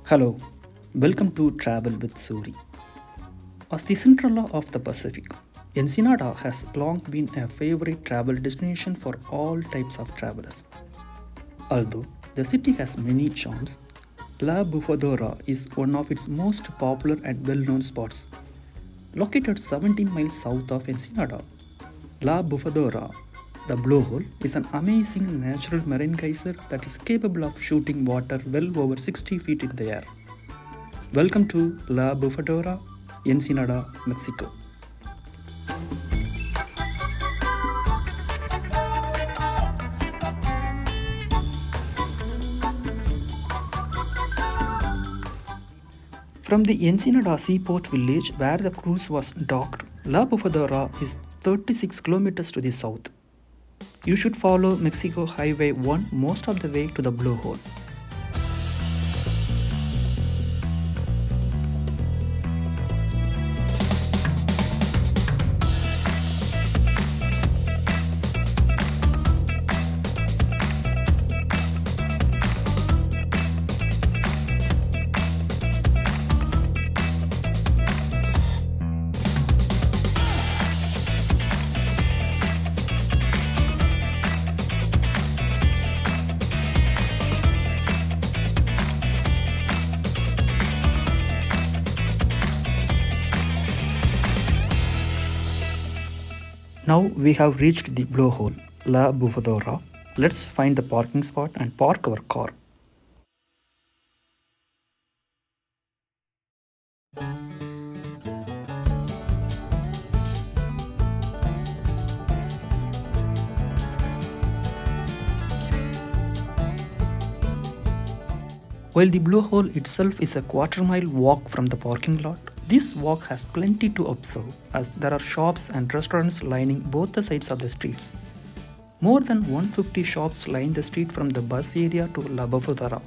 Hello, welcome to Travel with Suri. As the Cinderella of the Pacific, Ensenada has long been a favorite travel destination for all types of travelers. Although the city has many charms, La Bufadora is one of its most popular and well-known spots. Located 17 miles south of Ensenada, La Bufadora, the Blowhole, is an amazing natural marine geyser that is capable of shooting water well over 60 feet in the air. Welcome to La Bufadora, Ensenada, Mexico. From the Ensenada seaport village where the cruise was docked, La Bufadora is 36 kilometers to the south. You should follow Mexico Highway 1 most of the way to the Blowhole. Now we have reached the Blowhole, La Bufadora. Let's find the parking spot and park our car. While the Blowhole itself is a quarter-mile walk from the parking lot, this walk has plenty to observe as there are shops and restaurants lining both the sides of the streets. More than 150 shops line the street from the bus area to La Bufadora.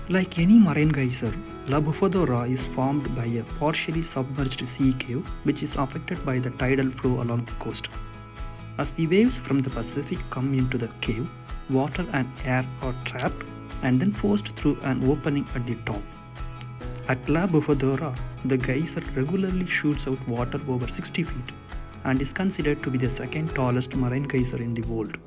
Like any marine geyser, La Bufadora is formed by a partially submerged sea cave which is affected by the tidal flow along the coast. As the waves from the Pacific come into the cave, water and air are trapped and then forced through an opening at the top. At La Bufadora, the geyser regularly shoots out water over 60 feet and is considered to be the second tallest marine geyser in the world.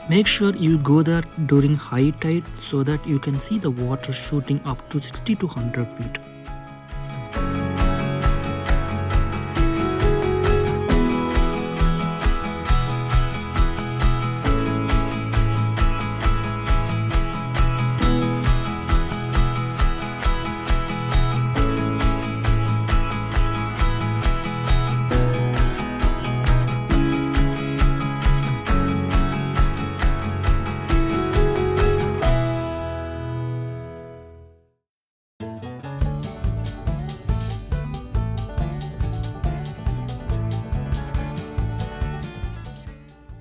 Make sure you go there during high tide so that you can see the water shooting up to 60 to 100 feet.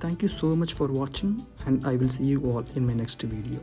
Thank you so much for watching, and I will see you all in my next video.